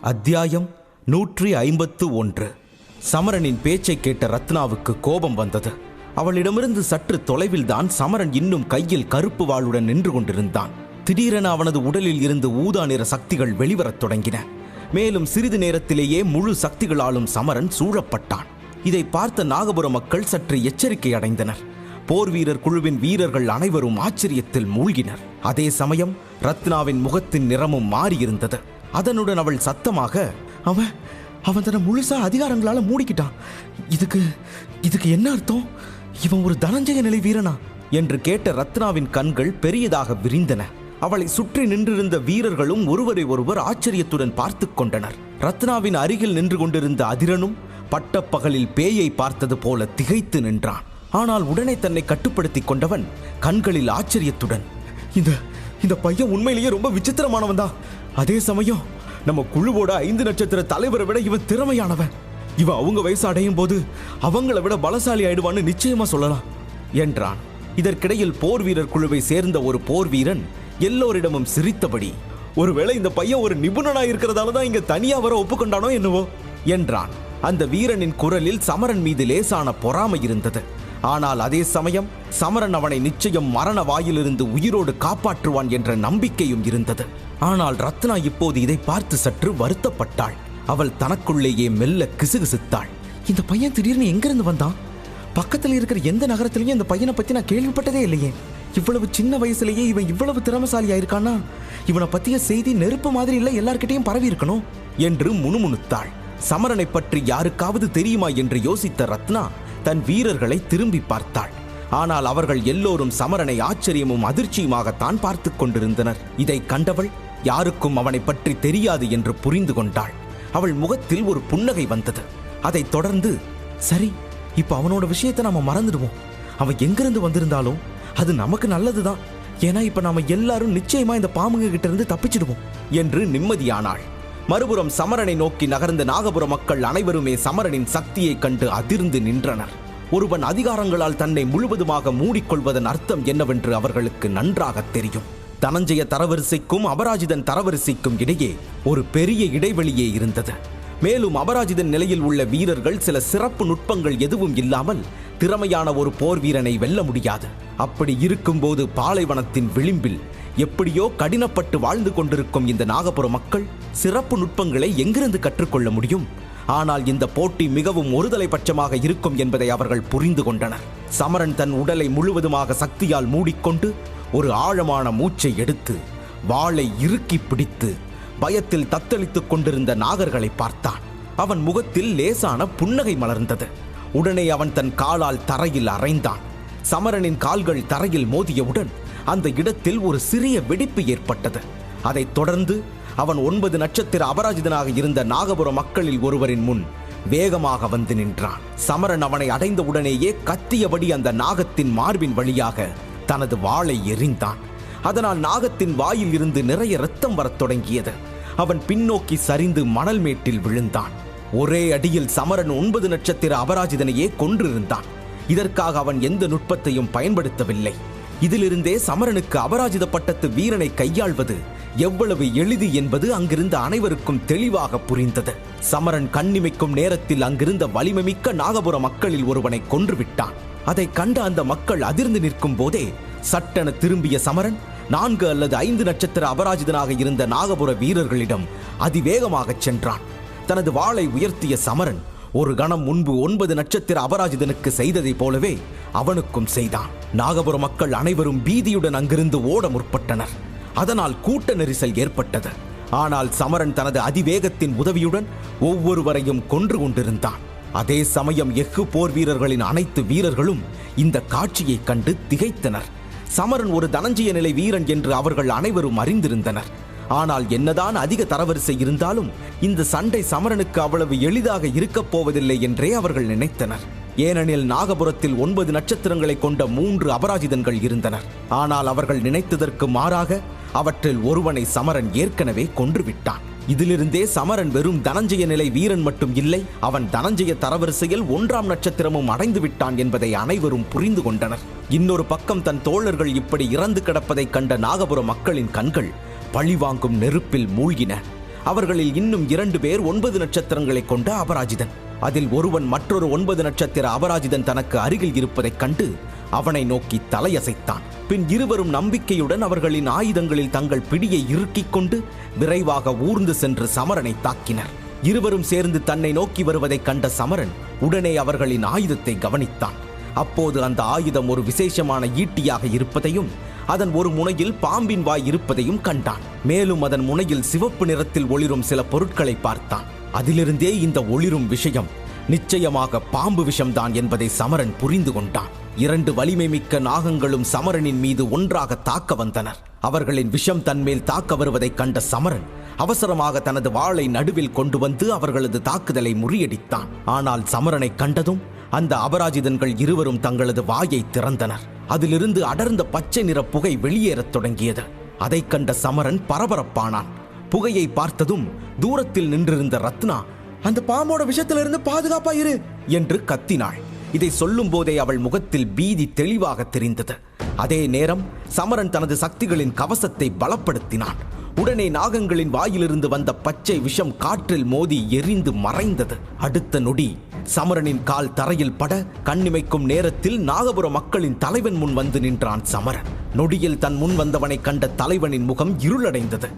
அத்தியாயம் 151. சமரனின் பேச்சை கேட்ட ரத்னாவுக்கு கோபம் வந்தது. அவளிடமிருந்து சற்று தொலைவில்தான் சமரன் இன்னும் கையில் கருப்பு வாளுடன் நின்று கொண்டிருந்தான். திடீரென அவனது உடலில் இருந்து ஊதா நிற சக்திகள் வெளிவரத் தொடங்கின. மேலும் சிறிது நேரத்திலேயே முழு சக்திகளாலும் சமரன் சூழப்பட்டான். இதை பார்த்த நாகபுர மக்கள் சற்று எச்சரிக்கை அடைந்தனர். போர் வீரர் குழுவின் வீரர்கள் அனைவரும் ஆச்சரியத்தில் மூழ்கினர். அதே சமயம் ரத்னாவின் முகத்தின் நிறமும் மாறியிருந்தது. அதனுடன் அவள் சத்தமாக, அவன் தன்னை முழுசா அதிகாரங்களால மூடிக்கிட்டான். இதுக்கு என்ன அர்த்தம்? இவன் ஒரு தனஞ்சய நிலை வீரனா என்று கேட்ட ரத்னாவின் கண்கள் பெரியதாக விரிந்தன. அவளை சுற்றி நின்றிருந்த வீரர்களும் ஒருவரை ஒருவர் ஆச்சரியத்துடன் பார்த்து கொண்டனர். ரத்னாவின் அருகில் நின்று கொண்டிருந்த அதிரனும் பட்டப்பகலில் பேயை பார்த்தது போல திகைத்து நின்றான். ஆனால் உடனே தன்னை கட்டுப்படுத்தி கொண்டவன் கண்களில் ஆச்சரியத்துடன், இந்த பையன் உண்மையிலேயே ரொம்ப விசித்திரமானவன் தான். அதே சமயம் நம்ம குழுவோட 5 நட்சத்திர தலைவரை விட இவன் திறமையானவன். இவன் அவங்க வயசு அடையும் போது அவங்களை விட பலசாலி ஆயிடுவான்னு நிச்சயமா சொல்லலாம் என்றான். இதற்கிடையில் போர் வீரர் குழுவை சேர்ந்த ஒரு போர் வீரன் எல்லோரிடமும் சிரித்தபடி, ஒருவேளை இந்த பையன் ஒரு நிபுணனா இருக்கிறதால தான் இங்க தனியா வர ஒப்புக்கொண்டானோ என்னவோ என்றான். அந்த வீரனின் குரலில் சமரன் மீது லேசான பொறாமை இருந்தது. ஆனால் அதே சமயம் சமரன் அவனை நிச்சயம் மரண வாயிலிருந்து உயிரோடு காப்பாற்றுவான் என்ற நம்பிக்கையும் இருந்தது. ஆனால் ரத்னா இப்போது இதை பார்த்து சற்று வருத்தப்பட்டாள். அவள் தனக்குள்ளேயே மெல்ல கிசுகிசுத்தாள். இந்த பையன் திடீர்னு எங்கிருந்து வந்தான்? பக்கத்தில் இருக்கிற எந்த நகரத்திலையும் இந்த பையனை பத்தி நான் கேள்விப்பட்டதே இல்லையே. இவ்வளவு சின்ன வயசுலேயே இவன் இவ்வளவு திறமசாலியா இருக்கானா? இவனை பத்திய செய்தி நெருப்பு மாதிரி இல்லை எல்லார்கிட்டையும் பரவி இருக்கணும் என்று முணுமுணுத்தாள். சமரனை பற்றி யாருக்காவது தெரியுமா என்று யோசித்த ரத்னா தன் வீரர்களை திரும்பி பார்த்தாள். ஆனால் அவர்கள் எல்லோரும் சமரனை ஆச்சரியமும் அதிர்ச்சியுமாகத்தான் பார்த்து கொண்டிருந்தனர். இதை கண்டவள் யாருக்கும் அவனை பற்றி தெரியாது என்று புரிந்து கொண்டாள். அவள் முகத்தில் ஒரு புன்னகை வந்தது. அதைத் தொடர்ந்து, சரி, இப்ப அவனோட விஷயத்தை நாம மறந்துடுவோம். அவன் எங்கிருந்து வந்திருந்தாலும் அது நமக்கு நல்லதுதான். ஏன்னா இப்ப நாம எல்லாரும் நிச்சயமா இந்த பாம்புங்க கிட்ட இருந்து தப்பிச்சிடுவோம் என்று நிம்மதியானாள். மறுபுறம் சமரனை நோக்கி நகர்ந்த நாகபுர மக்கள் அனைவருமே சமரனின் சக்தியை கண்டு அதிர்ந்து நின்றனர். ஒருவன் அதிகாரங்களால் தன்னை முழுவதுமாக மூடிக்கொள்வதன் அர்த்தம் என்னவென்று அவர்களுக்கு நன்றாக தெரியும். தனஞ்சய தரவரிசைக்கும் அபராஜிதன் தரவரிசைக்கும் இடையே ஒரு பெரிய இடைவெளியே இருந்தது. மேலும் அபராஜிதன் நிலையில் உள்ள வீரர்கள் சில சிறப்பு நுட்பங்கள் எதுவும் இல்லாமல் திறமையான ஒரு போர் வீரனை வெல்ல முடியாது. அப்படி இருக்கும்போது பாலைவனத்தின் விளிம்பில் எப்படியோ கடினப்பட்டு வாழ்ந்து கொண்டிருக்கும் இந்த நாகபுர மக்கள் சிறப்பு நுட்பங்களை எங்கிருந்து கற்றுக்கொள்ள முடியும்? ஆனால் இந்த போட்டி மிகவும் ஒருதலை பட்சமாக இருக்கும் என்பதை அவர்கள் புரிந்து கொண்டனர். சமரன் தன் உடலை முழுவதுமாக சக்தியால் மூடிக்கொண்டு ஒரு ஆழமான மூச்சை எடுத்து வாளை இறுக்கி பிடித்து பயத்தில் தத்தளித்துக் கொண்டிருந்த நாகர்களை பார்த்தான். அவன் முகத்தில் லேசான புன்னகை மலர்ந்தது. உடனே அவன் தன் காலால் தரையில் அறைந்தான். சமரனின் கால்கள் தரையில் மோதியவுடன் அந்த இடத்தில் ஒரு சிறிய வெடிப்பு ஏற்பட்டது. அதைத் தொடர்ந்து அவன் 9 நட்சத்திர அபராஜிதனாக இருந்த நாகபுர மக்களில் ஒருவரின் முன் வேகமாக வந்து நின்றான். சமரன் அவனை அடைந்த உடனேயே கத்தியபடி அந்த நாகத்தின் மார்பின் வழியாக தனது வாளை எறிந்தான். அதனால் நாகத்தின் வாயில் இருந்து நிறைய இரத்தம் வரத் தொடங்கியது. அவன் பின்னோக்கி சரிந்து மணல் மேட்டில் விழுந்தான். ஒரே அடியில் சமரன் 9 நட்சத்திர அபராஜிதனையே கொன்றிருந்தான். இதற்காக அவன் எந்த நுட்பத்தையும் பயன்படுத்தவில்லை. இதிலிருந்தே சமரனுக்கு அபராஜித பட்டத்து வீரனை கையாள்வது எவ்வளவு எளிது என்பது அங்கிருந்த அனைவருக்கும் தெளிவாக புரிந்தது. சமரன் கண்ணிமைக்கும் நேரத்தில் அங்கிருந்த வலிமை மிக்க நாகபுர மக்களில் ஒருவனை கொன்றுவிட்டான். அதை கண்ட அந்த மக்கள் அதிர்ந்து நிற்கும் போதே சட்டென திரும்பிய சமரன் 4 அல்லது 5 நட்சத்திர அபராஜிதனாக இருந்த நாகபுர வீரர்களிடம் அதிவேகமாக சென்றான். தனது வாளை உயர்த்திய சமரன் ஒரு கணம் முன்பு 9 நட்சத்திர அபராஜிதனுக்கு செய்ததை போலவே அவனுக்கும் செய்தான். நாகபுர மக்கள் அனைவரும் பீதியுடன் அங்கிருந்து ஓட முற்பட்டனர். அதனால் கூட்ட நெரிசல் ஏற்பட்டது. ஆனால் சமரன் தனது அதிவேகத்தின் உதவியுடன் ஒவ்வொருவரையும் கொன்று கொண்டிருந்தான். அதே சமயம் எஃகு போர் வீரர்களின் அனைத்து வீரர்களும் இந்த காட்சியை கண்டு திகைத்தனர். சமரன் ஒரு தனஞ்சய நிலை வீரன் என்று அவர்கள் அனைவரும் அறிந்திருந்தனர். ஆனால் என்னதான் அதிக தரவரிசை இருந்தாலும் இந்த சண்டை சமரனுக்கு அவ்வளவு எளிதாக இருக்கப் போவதில்லை என்றே அவர்கள் நினைத்தனர். ஏனெனில் நாகபுரத்தில் 9 நட்சத்திரங்களை கொண்ட 3 அபராஜிதன்கள் இருந்தனர். ஆனால் அவர்கள் நினைத்ததற்கு மாறாக அவற்றில் ஒருவனை சமரன் ஏற்கனவே கொன்றுவிட்டான். இதிலிருந்தே சமரன் வெறும் தனஞ்சய நிலை வீரன் மட்டும் இல்லை, அவன் தனஞ்சய தரவரிசையில் 1ஆம் நட்சத்திரமும் அடைந்து விட்டான் என்பதை அனைவரும் புரிந்து கொண்டனர். இன்னொரு பக்கம் தன் தோழர்கள் இப்படி இறந்து கிடப்பதை கண்ட நாகபுர மக்களின் கண்கள் பழிவாங்கும் நெருப்பில் மூழ்கின. அவர்களில் இன்னும் 2 பேர் 9 நட்சத்திரங்களை கொண்ட அபராஜிதன். அதில் ஒருவன் மற்றொரு 9 நட்சத்திர அபராஜிதன் தனக்கு அருகில் இருப்பதைக் கண்டு அவனை நோக்கி தலையசைத்தான். பின் இருவரும் நம்பிக்கையுடன் அவர்களின் ஆயுதங்களில் தங்கள் பிடியை இறுக்கிக் கொண்டு விரைவாக ஊர்ந்து சென்று சமரனை தாக்கினர். இருவரும் சேர்ந்து தன்னை நோக்கி வருவதைக் கண்ட சமரன் உடனே அவர்களின் ஆயுதத்தை கவனித்தான். அப்போது அந்த ஆயுதம் ஒரு விசேஷமான ஈட்டியாக இருப்பதையும் அதன் ஒரு முனையில் பாம்பின் வாய் இருப்பதையும் கண்டான். மேலும் அதன் முனையில் சிவப்பு நிறத்தில் ஒளிரும் சில பொருட்களை பார்த்தான். அதிலிருந்தே இந்த ஒளிரும் விஷயம் நிச்சயமாக பாம்பு விஷம்தான் என்பதை சமரன் புரிந்து கொண்டான். 2 வலிமை மிக்க நாகங்களும் சமரனின் மீது ஒன்றாக தாக்க வந்தனர். அவர்களின் விஷம் தன்மேல் தாக்க வருவதைக் கண்ட சமரன் அவசரமாக தனது வாளை நடுவில் கொண்டு வந்து அவர்களது தாக்குதலை முறியடித்தான். ஆனால் சமரனை கண்டதும் அந்த அபராஜிதன்கள் இருவரும் தங்களது வாயை திறந்தனர். அதிலிருந்து அடர்ந்த பச்சை நிற புகை வெளியேறத் தொடங்கியது. அதைக் கண்ட சமரன் பரபரப்பானான். புகையை பார்த்ததும் தூரத்தில் நின்றிருந்த ரத்னா, அந்த பாம்போட விஷத்திலிருந்து பாதுகாப்பா இரு என்று கத்தினாள். இதை சொல்லும் போதே அவள் முகத்தில் பீதி தெளிவாக தெரிந்தது. அதே நேரம் சமரன் தனது சக்திகளின் கவசத்தை பலப்படுத்தினான். உடனே நாகங்களின் வாயிலிருந்து வந்த பச்சை விஷம் காற்றில் மோதி எரிந்து மறைந்தது. அடுத்த நொடி சமரனின் கால் தரையில் பட கண்ணிமைக்கும் நேரத்தில் நாகபுர மக்களின் தலைவன் முன் வந்து நின்றான் சமரன். நொடியில் தன் முன் வந்தவனை கண்ட தலைவனின் முகம் இருளடைந்தது.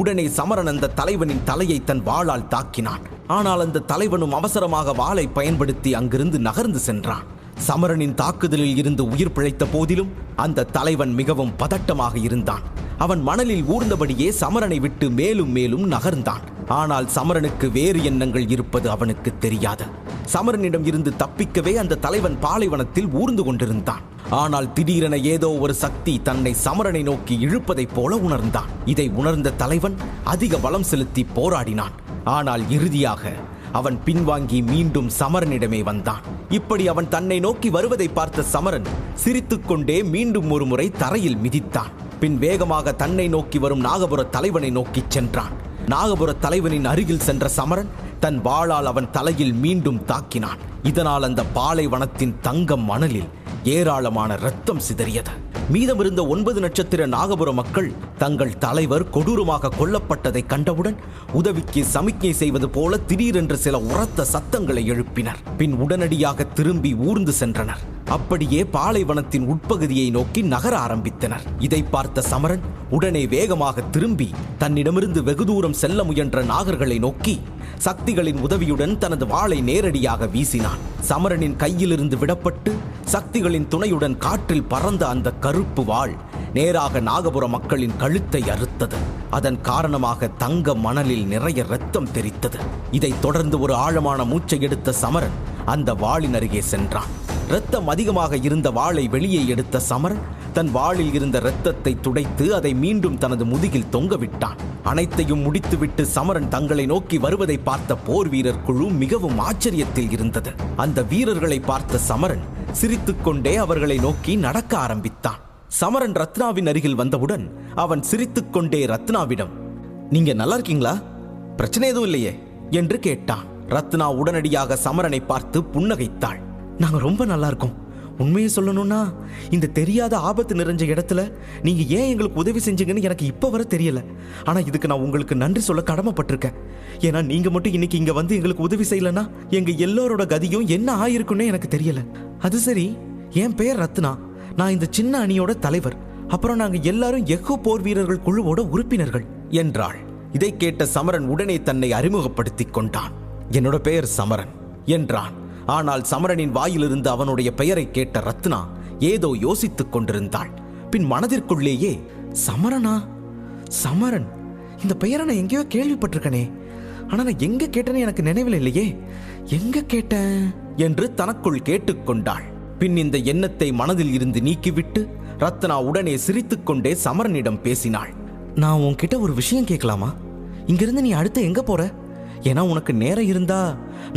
உடனே சமரன் அந்த தலைவனின் தலையை தன் வாளால் தாக்கினான். ஆனால் அந்த தலைவனும் அவசரமாக வாளை பயன்படுத்தி அங்கிருந்து நகர்ந்து சென்றான். சமரனின் தாக்குதலில் இருந்து உயிர் பிழைத்த போதிலும் அந்த தலைவன் மிகவும் பதட்டமாக இருந்தான். அவன் மணலில் ஊர்ந்தபடியே சமரனை விட்டு மேலும் மேலும் நகர்ந்தான். ஆனால் சமரனுக்கு வேறு எண்ணங்கள் இருப்பது அவனுக்கு தெரியாது. சமரனிடம் இருந்து தப்பிக்கவே அந்த தலைவன் பாலைவனத்தில் ஊர்ந்து கொண்டிருந்தான். ஆனால் திடீரென ஏதோ ஒரு சக்தி தன்னை சமரனை நோக்கி இழுப்பதைப் போல உணர்ந்தான். இதை உணர்ந்த தலைவன் அதிக பலம் செலுத்தி போராடினான். ஆனால் இறுதியாக அவன் பின்வாங்கி மீண்டும் சமரனிடமே வந்தான். இப்படி அவன் தன்னை நோக்கி வருவதை பார்த்த சமரன் சிரித்துக்கொண்டே மீண்டும் ஒரு முறை தரையில் மிதித்தான். பின் வேகமாக தன்னை நோக்கி வரும் நாகபுர தலைவனை நோக்கி சென்றான். நாகபுர தலைவனின் அருகில் சென்ற சமரன் தன் வாளால் அவன் தலையில் மீண்டும் தாக்கினான். இதனால் அந்த பாலைவனத்தின் தங்க மணலில் ஏராளமான இரத்தம் சிதறியது. மீதமிருந்த 9 நட்சத்திர நாகபுர மக்கள் தங்கள் தலைவர் கொடூரமாக கொல்லப்பட்டதை கண்டவுடன் உதவிக்கு சமிக்ஞை செய்வது போல திடீரென்று சில உரத்த சத்தங்களை எழுப்பினர். பின் உடனடியாக திரும்பி ஊர்ந்து சென்றனர். அப்படியே பாலைவனத்தின் உட்பகுதியை நோக்கி நகர ஆரம்பித்தனர். இதை பார்த்த சமரன் உடனே வேகமாக திரும்பி தன்னிடமிருந்து வெகு தூரம் செல்ல முயன்ற நாகர்களை நோக்கி சக்திகளின் உதவியுடன் தனது வாளை நேரடியாக வீசினான். சமரனின் கையிலிருந்து விடப்பட்டு சக்திகளின் துணையுடன் காற்றில் பறந்த அந்த கருப்பு வாள் நேராக நாகபுர மக்களின் கழுத்தை அறுத்தது. அதன் காரணமாக தங்க மணலில் நிறைய இரத்தம் தெரித்தது. இதைத் தொடர்ந்து ஒரு ஆழமான மூச்சை எடுத்த சமரன் அந்த வாளின் அருகே சென்றான். இரத்தம் அதிகமாக இருந்த வாளை வெளியே எடுத்த சமரன் தன் வாளில் இருந்த இரத்தத்தை துடைத்து அதை மீண்டும் தனது முதுகில் தொங்கவிட்டான். அனைத்தையும் முடித்துவிட்டு சமரன் தங்களை நோக்கி வருவதை பார்த்த போர் வீரர் குழு மிகவும் ஆச்சரியத்தில் இருந்தது. அந்த வீரர்களை பார்த்த சமரன் சிரித்துக்கொண்டே அவர்களை நோக்கி நடக்க ஆரம்பித்தான். சமரன் ரத்னாவின் அருகில் வந்தவுடன் அவன் சிரித்துக்கொண்டே ரத்னாவிடம், நீங்க நல்லா இருக்கீங்களா? பிரச்சனை எதுவும் இல்லையே என்று கேட்டான். ரத்னா உடனடியாக சமரனை பார்த்து புன்னகைத்தாள். நாங்க ரொம்ப நல்லா இருக்கோம். உண்மையை சொல்லணும்னா இந்த தெரியாத ஆபத்து நிறைஞ்ச இடத்துல நீங்க ஏன் எங்களுக்கு உதவி செஞ்சீங்கன்னு எனக்கு இப்ப வர தெரியல. ஆனா இதுக்கு நான் உங்களுக்கு நன்றி சொல்ல கடமைப்பட்டிருக்கேன். ஏன்னா நீங்க மட்டும் இன்னைக்கு இங்க வந்து எங்களுக்கு உதவி செய்யலன்னா எங்க எல்லாரோட கதியும் என்ன ஆயிருக்குன்னு எனக்கு தெரியல. அது சரி, என் பெயர் ரத்னா. நான் இந்த சின்ன அணியோட தலைவர். அப்புறம் நாங்க எல்லாரும் எஃகு போர் வீரர்கள் குழுவோட உறுப்பினர்கள் என்றாள். இதை கேட்ட சமரன் உடனே தன்னை அறிமுகப்படுத்திக் கொண்டான். என்னோட பெயர் சமரன் என்றான். ஆனால் சமரனின் வாயிலிருந்து அவனுடைய பெயரை கேட்ட ரத்னா ஏதோ யோசித்துக் கொண்டிருந்தாள். பின் மனதிற்குள்ளேயே, சமரனா? சமரன், இந்த பெயரை நான் எங்கேயோ கேள்விப்பட்டிருக்கனே. ஆனா நான் எங்க கேட்டேன்னு எனக்கு நினைவில் இல்லையே. எங்க கேட்டேன் என்று தனக்குள் கேட்டுக்கொண்டாள். பின் இந்த எண்ணத்தை மனதில் இருந்து நீக்கிவிட்டு ரத்னா உடனே சிரித்துக்கொண்டே சமரனிடம் பேசினாள். நான் உன்கிட்ட ஒரு விஷயம் கேட்கலாமா? இங்கிருந்து நீ அடுத்து எங்க போற? ஏன்னா உனக்கு நேரம் இருந்தா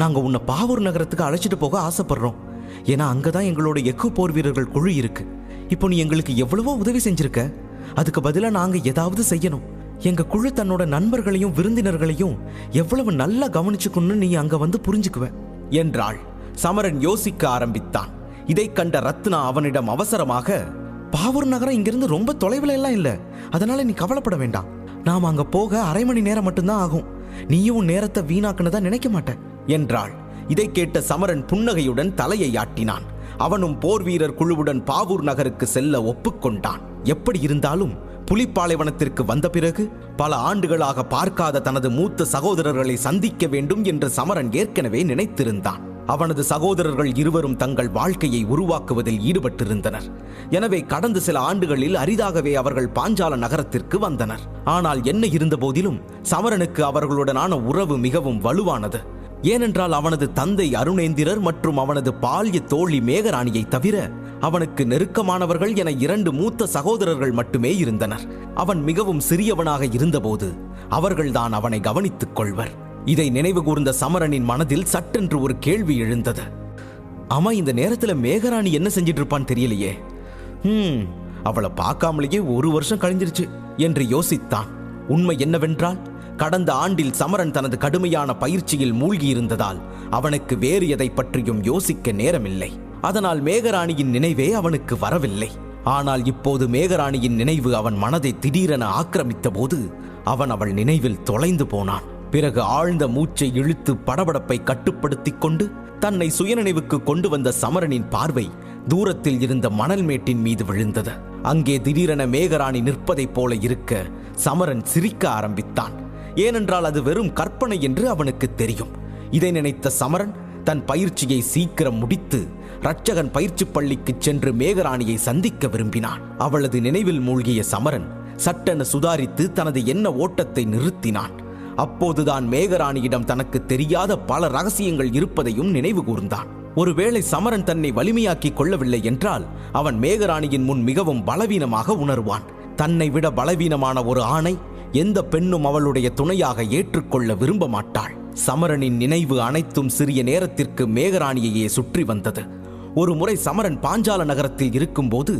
நாங்க உன்னை பாவூர் நகரத்துக்கு அழைச்சிட்டு போக ஆசைப்படுறோம். ஏன்னா அங்கதான் எங்களோட எஃகு போர் வீரர்கள் குழு இருக்கு. இப்போ நீ எங்களுக்கு எவ்வளவோ உதவி செஞ்சிருக்க. அதுக்கு பதிலா நாங்க ஏதாவது செய்யணும். எங்க குழு தன்னோட நண்பர்களையும் விருந்தினர்களையும் எவ்வளவு நல்லா கவனிச்சுக்கணும்னு நீ அங்க வந்து புரிஞ்சுக்குவ என்றாள். சமரன் யோசிக்க ஆரம்பித்தான். இதை கண்ட ரத்னா அவனிடம் அவசரமாக, பாவூர் நகரம் இங்கிருந்து ரொம்ப தொலைவில் எல்லாம் இல்ல. அதனால நீ கவலைப்பட வேண்டாம். நாம அங்க போக 1/2 மணி நேரம் மட்டும்தான் ஆகும். நீயும் உன் நேரத்தை வீணாக்குனதா நினைக்க மாட்ட என்றாள். இதை கேட்ட சமரன் புன்னகையுடன் தலையை ஆட்டினான். அவனும் போர் வீரர் குழுவுடன் பாவூர் நகருக்கு செல்ல ஒப்புக்கொண்டான். எப்படி இருந்தாலும் புலிப்பாலைவனத்திற்கு வந்த பிறகு பல ஆண்டுகளாக பார்க்காத தனது மூத்த சகோதரர்களை சந்திக்க வேண்டும் என்று சமரன் ஏற்கனவே நினைத்திருந்தான். அவனது சகோதரர்கள் இருவரும் தங்கள் வாழ்க்கையை உருவாக்குவதில் ஈடுபட்டிருந்தனர். எனவே கடந்த சில ஆண்டுகளில் அரிதாகவே அவர்கள் பாஞ்சால நகரத்திற்கு வந்தனர். ஆனால் என்ன இருந்த போதிலும் சமரனுக்கு அவர்களுடனான உறவு மிகவும் வலுவானது. ஏனென்றால் அவனது தந்தை அருணேந்திரர் மற்றும் அவனது பால்ய தோழி மேகராணியை தவிர அவனுக்கு நெருக்கமானவர்கள் என 2 மூத்த சகோதரர்கள் மட்டுமே இருந்தனர். அவன் மிகவும் சிறியவனாக இருந்தபோது அவர்கள்தான் அவனை கவனித்துக் கொள்வர். இதை நினைவு கூர்ந்த சமரனின் மனதில் சட்டென்று ஒரு கேள்வி எழுந்தது. ஆமா, இந்த நேரத்தில் மேகராணி என்ன செஞ்சிட்டு இருப்பான்னு தெரியலையே. அவளை பார்க்காமலேயே 1 வருஷம் கழிஞ்சிருச்சு என்று யோசித்தான். உண்மை என்னவென்றால் கடந்த ஆண்டில் சமரன் தனது கடுமையான பயிற்சியில் மூழ்கியிருந்ததால் அவனுக்கு வேறு எதை பற்றியும் யோசிக்க நேரமில்லை. அதனால் மேகராணியின் நினைவே அவனுக்கு வரவில்லை. ஆனால் இப்போது மேகராணியின் நினைவு அவன் மனதை திடீரென ஆக்கிரமித்த போது அவன் அவள் நினைவில் தொலைந்து போனான். பிறகு ஆழ்ந்த மூச்சை இழுத்து படபடப்பை கட்டுப்படுத்திக் கொண்டு தன்னை சுயநினைவுக்கு கொண்டு வந்த சமரனின் பார்வை தூரத்தில் இருந்த மணல் மேட்டின் மீது விழுந்தது. அங்கே திடீரென மேகராணி நிற்பதைப் போல இருக்க சமரன் சிரிக்க ஆரம்பித்தான். ஏனென்றால் அது வெறும் கற்பனை என்று அவனுக்கு தெரியும். இதை நினைத்த சமரன் தன் பயிற்சியை சீக்கிரம் முடித்து இரட்சகன் பயிற்சி பள்ளிக்கு சென்று மேகராணியை சந்திக்க விரும்பினான். அவளது நினைவில் மூழ்கிய சமரன் சட்டென சுதாரித்து தனது எண்ண ஓட்டத்தை நிறுத்தினான். அப்போதுதான் மேகராணியிடம் தனக்கு தெரியாத பல ரகசியங்கள் இருப்பதையும் நினைவு கூர்ந்தான். ஒருவேளை சமரன் தன்னை வலிமையாக்கி கொள்ளவில்லை என்றால் அவன் மேகராணியின் முன் மிகவும் பலவீனமாக உணர்வான். தன்னை விட பலவீனமான ஒரு ஆணை எந்த பெண்ணும் அவளுடைய துணையாக ஏற்றுக்கொள்ள விரும்ப மாட்டாள். சமரனின் நினைவு அனைத்தும் சிறிய நேரத்திற்கு மேகராணியையே சுற்றி வந்தது. ஒரு முறை சமரன் பாஞ்சால நகரத்தில் இருக்கும்போது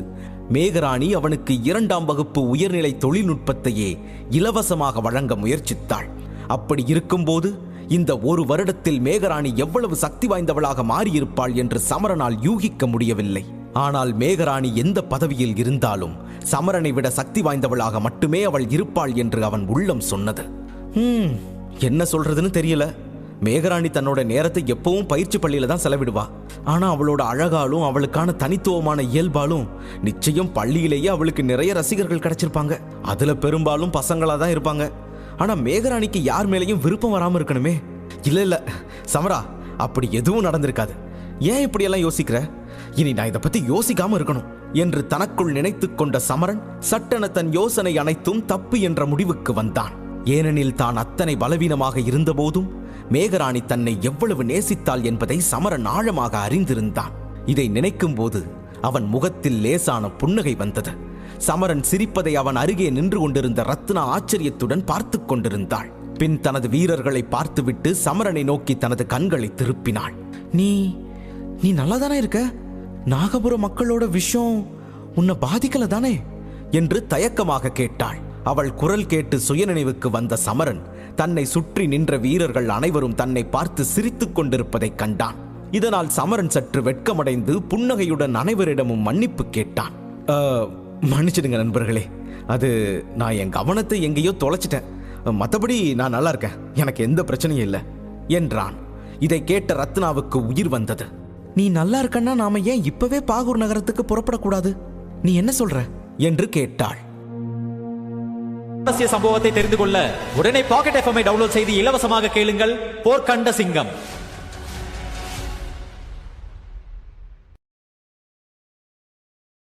மேகராணி அவனுக்கு 2ஆம் வகுப்பு உயர்நிலை தொழில்நுட்பத்தையே இலவசமாக வழங்க முயற்சித்தாள். அப்படி இருக்கும்போது இந்த 1 வருடத்தில் மேகராணி எவ்வளவு சக்தி வாய்ந்தவளாக மாறியிருப்பாள் என்று சமரனால் யூகிக்க முடியவில்லை. ஆனால் மேகராணி எந்த பதவியில் இருந்தாலும் சமரனை விட சக்தி வாய்ந்தவளாக மட்டுமே அவள் இருப்பாள் என்று அவன் உள்ளம் சொன்னது. என்ன சொல்றதுன்னு தெரியல. மேகராணி தன்னோட நேரத்தை எப்பவும் பயிற்சி பள்ளியில தான் செலவிடுவா. ஆனா அவளோட அழகாலும் அவளுக்கான தனித்துவமான இயல்பாலும் நிச்சயம் பள்ளியிலேயே அவளுக்கு நிறைய ரசிகர்கள் கிடைச்சிருப்பாங்க. அதுல பெரும்பாலும் பசங்களா தான் இருப்பாங்க. ஆனா மேகராணிக்கு யார் மேலேயும் விருப்பம் வராம இருக்கணுமே. இல்ல சமரா, அப்படி எதுவும் நடந்திருக்காது. ஏன் இப்படியெல்லாம் யோசிக்கிற? இனி நான் இதை பத்தி யோசிக்காம இருக்கணும் என்று தனக்குள் நினைத்துக் கொண்ட சமரன் சட்டென தன் யோசனை அனைத்தும் தப்பு என்ற முடிவுக்கு வந்தான். ஏனெனில் தான் அத்தனை பலவீனமாக இருந்தபோதும் மேகராணி தன்னை எவ்வளவு நேசித்தாள் என்பதை சமரன் ஆழமாக அறிந்திருந்தான். இதை நினைக்கும் போது அவன் முகத்தில் லேசான புன்னகை வந்தது. சமரன் சிரிப்பதை அவன் அருகே நின்று கொண்டிருந்த ரத்னா ஆச்சரியத்துடன் பார்த்து கொண்டிருந்தாள். பின் தனது வீரர்களை பார்த்துவிட்டு சமரனை நோக்கி தனது கண்களை திருப்பினாள். நீ நல்லா தானே இருக்க? நாகபுர மக்களோட விஷயம் உன்னை பாதிக்கல தானே என்று தயக்கமாக கேட்டாள். அவள் குரல் கேட்டு சுயநினைவுக்கு வந்த சமரன் தன்னை சுற்றி நின்ற வீரர்கள் அனைவரும் தன்னை பார்த்து சிரித்துக் கொண்டிருப்பதை கண்டான். இதனால் சமரன் சற்று வெட்கமடைந்து புன்னகையுடன் அனைவரிடமும் மன்னிப்பு கேட்டான். மன்னிச்சிடுங்க நண்பர்களே, அது நான் என் கவனத்தை எங்கேயோ தொலைச்சிட்டேன். மற்றபடி நான் நல்லா இருக்கேன், எனக்கு எந்த பிரச்சனையும் இல்லை என்றான். இதை கேட்ட ரத்னாவுக்கு உயிர் வந்தது. நீ நல்லா இருக்கன்னா நாம ஏன் இப்பவே பாகூர் நகரத்துக்கு புறப்படக்கூடாது? நீ என்ன சொல்ற என்று கேட்டாள். சம்பவத்தை தெரிந்து கொள்ள உடனே பாக்கெட் FM டவுன்லோட் செய்து இலவசமாக கேளுங்கள். போர்க்கண்ட சிங்கம்.